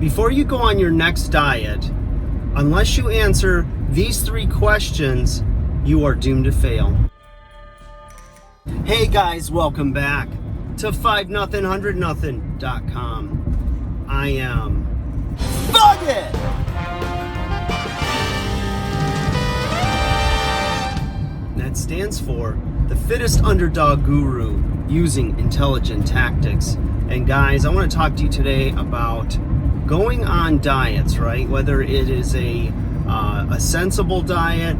Before you go on your next diet, unless you answer these 3 questions, you are doomed to fail. Hey guys, welcome back to 5nothing100nothing.com. I am Bugged! That stands for the fittest underdog guru using intelligent tactics. And guys, I want to talk to you today about going on diets, right? Whether it is a sensible diet,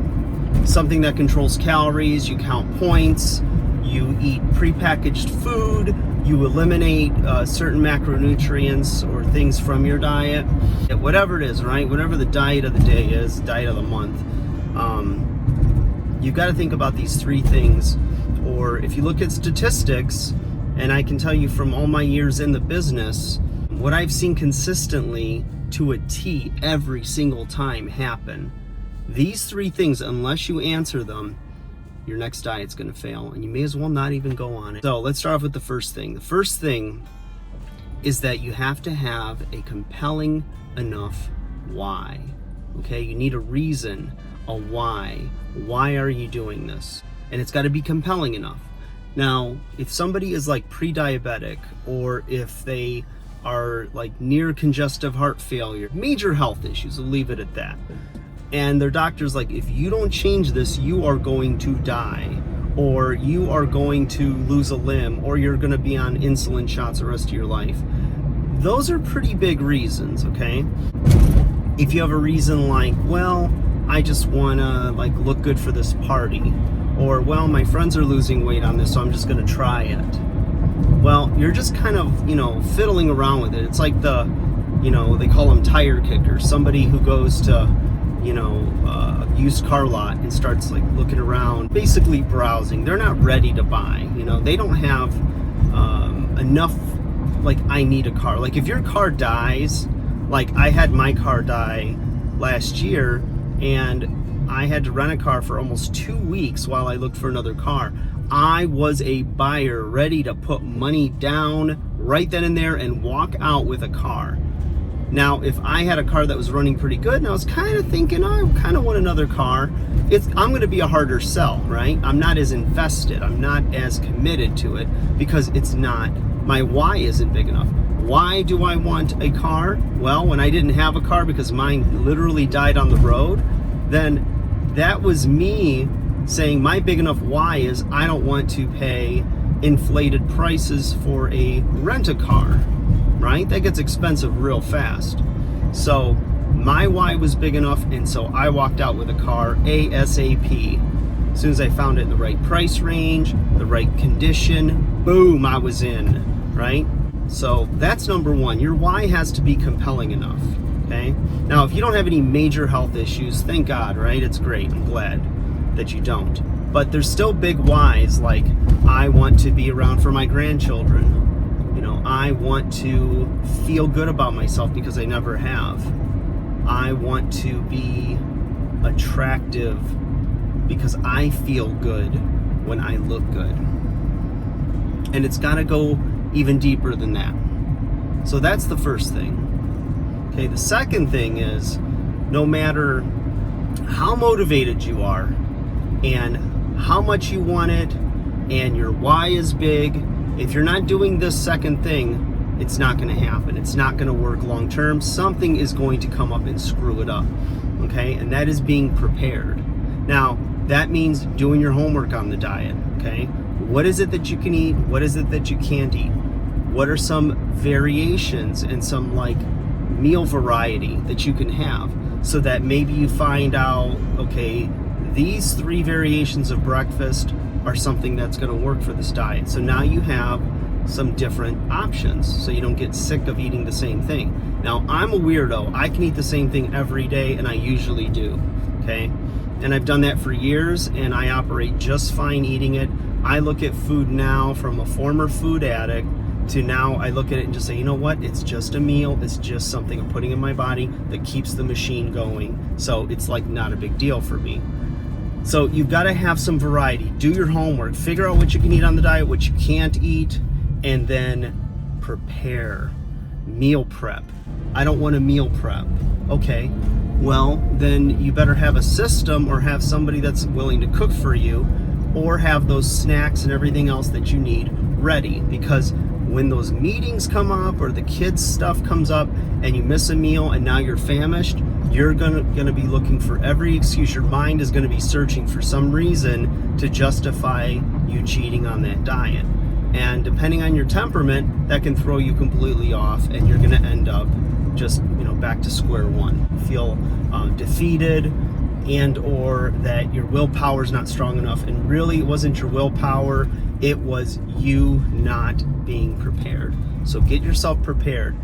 something that controls calories, you count points, you eat prepackaged food, you eliminate certain macronutrients or things from your diet, whatever it is, right? Whatever the diet of the day is, diet of the month, you've got to think about these 3 things. Or if you look at statistics, and I can tell you from all my years in the business, what I've seen consistently to a T every single time happen, these 3 things, unless you answer them, your next diet's going to fail, and you may as well not even go on it. So let's start off with the first thing. The first thing is that you have to have a compelling enough why. Okay, you need a reason, a why. Why are you doing this? And it's got to be compelling enough. Now, if somebody is like pre-diabetic, or if they are like near congestive heart failure, major health issues, we'll leave it at that, and their doctor's like, if you don't change this, you are going to die, or you are going to lose a limb, or you're going to be on insulin shots the rest of your life. Those are pretty big reasons, okay? If you have a reason like, well, I just want to like look good for this party, or well, my friends are losing weight on this, so I'm just going to try it. Well, you're just kind of, fiddling around with it. It's like the, they call them tire kickers. Somebody who goes to, a used car lot and starts like looking around, basically browsing. They're not ready to buy. They don't have enough, like, I need a car. Like, if your car dies, like I had my car die last year, and I had to rent a car for almost 2 weeks while I looked for another car. I was a buyer ready to put money down right then and there and walk out with a car. Now, if I had a car that was running pretty good, and I was kind of thinking, I kind of want another car, I'm going to be a harder sell, right? I'm not as invested. I'm not as committed to it because my why isn't big enough. Why do I want a car? Well, when I didn't have a car because mine literally died on the road, then that was me saying my big enough why is I don't want to pay inflated prices for a rent-a-car, right? That gets expensive real fast. So my why was big enough, and so I walked out with a car ASAP. As soon as I found it in the right price range, the right condition, boom, I was in, right? So that's number 1. Your why has to be compelling enough, okay? Now, if you don't have any major health issues, thank God, right? It's great. I'm glad that you don't. But there's still big whys, like I want to be around for my grandchildren. I want to feel good about myself because I never have. I want to be attractive because I feel good when I look good. And it's got to go even deeper than that. So that's the first thing. Okay, the second thing is, no matter how motivated you are and how much you want it and your why is big, if you're not doing this second thing, it's not going to happen. It's not going to work long term. Something is going to come up and screw it up, okay? And that is being prepared. Now, that means doing your homework on the diet, okay? What is it that you can eat? What is it that you can't eat? What are some variations and some like meal variety that you can have, so that maybe you find out, okay, these 3 variations of breakfast are something that's going to work for this diet. So now you have some different options, so you don't get sick of eating the same thing. Now, I'm a weirdo. I can eat the same thing every day, and I usually do, okay? And I've done that for years, and I operate just fine eating it. I look at food now from a former food addict to now I look at it and just say, you know what? It's just a meal. It's just something I'm putting in my body that keeps the machine going. So it's like not a big deal for me. So you've got to have some variety. Do your homework. Figure out what you can eat on the diet, what you can't eat, and then prepare. meal prep. I don't want to meal prep. Okay, well, then you better have a system or have somebody that's willing to cook for you, or have those snacks and everything else that you need ready, because when those meetings come up or the kids stuff comes up and you miss a meal and now you're famished, you're gonna be looking for every excuse. Your mind is gonna be searching for some reason to justify you cheating on that diet. And depending on your temperament, that can throw you completely off, and you're gonna end up just, back to square one. Feel defeated, and or that your willpower is not strong enough. And really, it wasn't your willpower, it was you not being prepared. So get yourself prepared.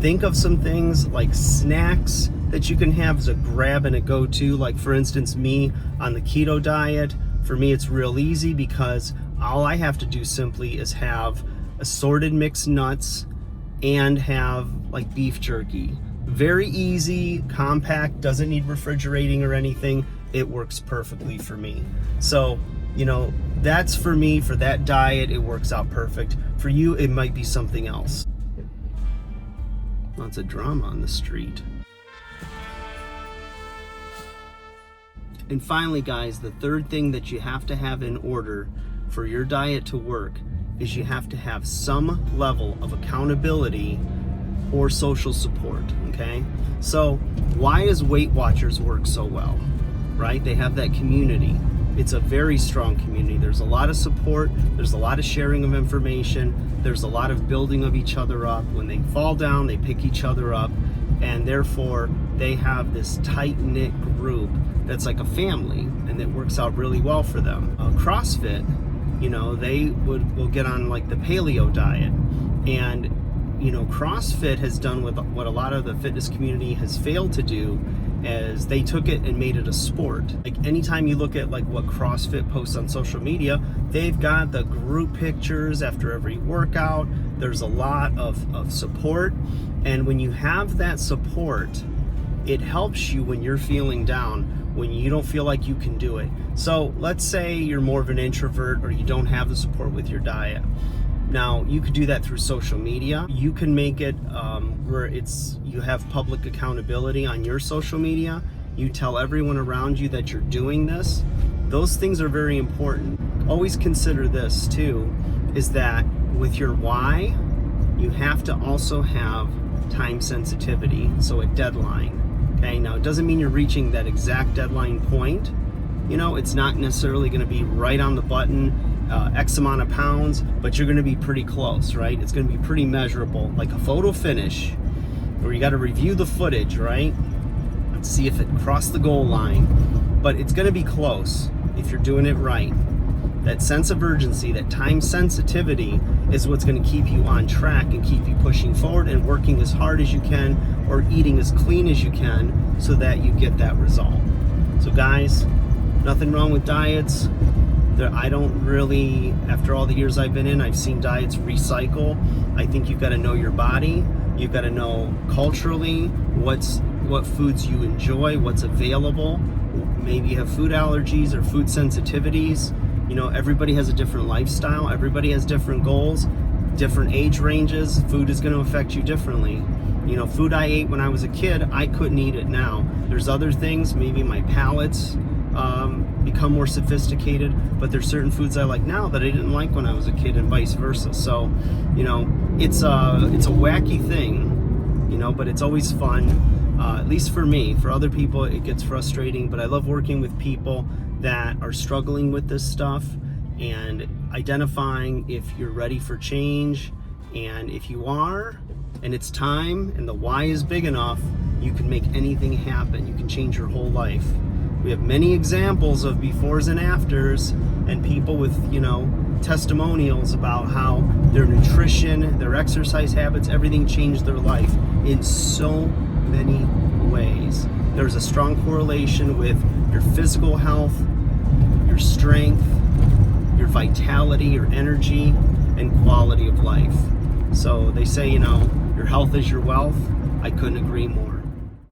Think of some things like snacks that you can have as a grab and a go-to. Like, for instance, me on the keto diet, for me it's real easy because all I have to do simply is have assorted mixed nuts and have like beef jerky. Very easy, compact, doesn't need refrigerating or anything. It works perfectly for me. So, that's for me, for that diet, it works out perfect. For you, it might be something else. Lots of drama on the street. And finally, guys, the third thing that you have to have in order for your diet to work is you have to have some level of accountability or social support, okay? So why does Weight Watchers work so well, right? They have that community. It's a very strong community. There's a lot of support. There's a lot of sharing of information. There's a lot of building of each other up. When they fall down, they pick each other up. And therefore, they have this tight-knit group that's like a family, and it works out really well for them. CrossFit, they will get on like the paleo diet. And CrossFit has done what a lot of the fitness community has failed to do, is they took it and made it a sport. Like, anytime you look at like what CrossFit posts on social media, they've got the group pictures after every workout. There's a lot of support. And when you have that support, it helps you when you're feeling down, when you don't feel like you can do it. So let's say you're more of an introvert, or you don't have the support with your diet. Now, you could do that through social media. You can make it where you have public accountability on your social media. You tell everyone around you that you're doing this. Those things are very important. Always consider this too, is that with your why, you have to also have time sensitivity, so a deadline. Okay, now it doesn't mean you're reaching that exact deadline point. It's not necessarily going to be right on the button, X amount of pounds, but you're going to be pretty close, right? It's going to be pretty measurable, like a photo finish, where you got to review the footage, right? See if it crossed the goal line, but it's going to be close if you're doing it right. That sense of urgency, that time sensitivity is what's going to keep you on track and keep you pushing forward and working as hard as you can, or eating as clean as you can, so that you get that result. So guys, nothing wrong with diets. I don't really, after all the years I've been in, I've seen diets recycle. I think you've got to know your body. You've got to know culturally what foods you enjoy, what's available. Maybe you have food allergies or food sensitivities. Everybody has a different lifestyle. Everybody has different goals, different age ranges. Food is going to affect you differently. Food I ate when I was a kid, I couldn't eat it now. There's other things, maybe my palates become more sophisticated, but there's certain foods I like now that I didn't like when I was a kid, and vice versa. So, it's a wacky thing, but it's always fun. At least for me. For other people, it gets frustrating, but I love working with people that are struggling with this stuff and identifying if you're ready for change. And if you are, and it's time, and the why is big enough, you can make anything happen. You can change your whole life. We have many examples of befores and afters, and people with, testimonials about how their nutrition, their exercise habits, everything changed their life in so many ways. There's a strong correlation with your physical health, your strength, your vitality, your energy, and quality of life. So they say, your health is your wealth. I couldn't agree more.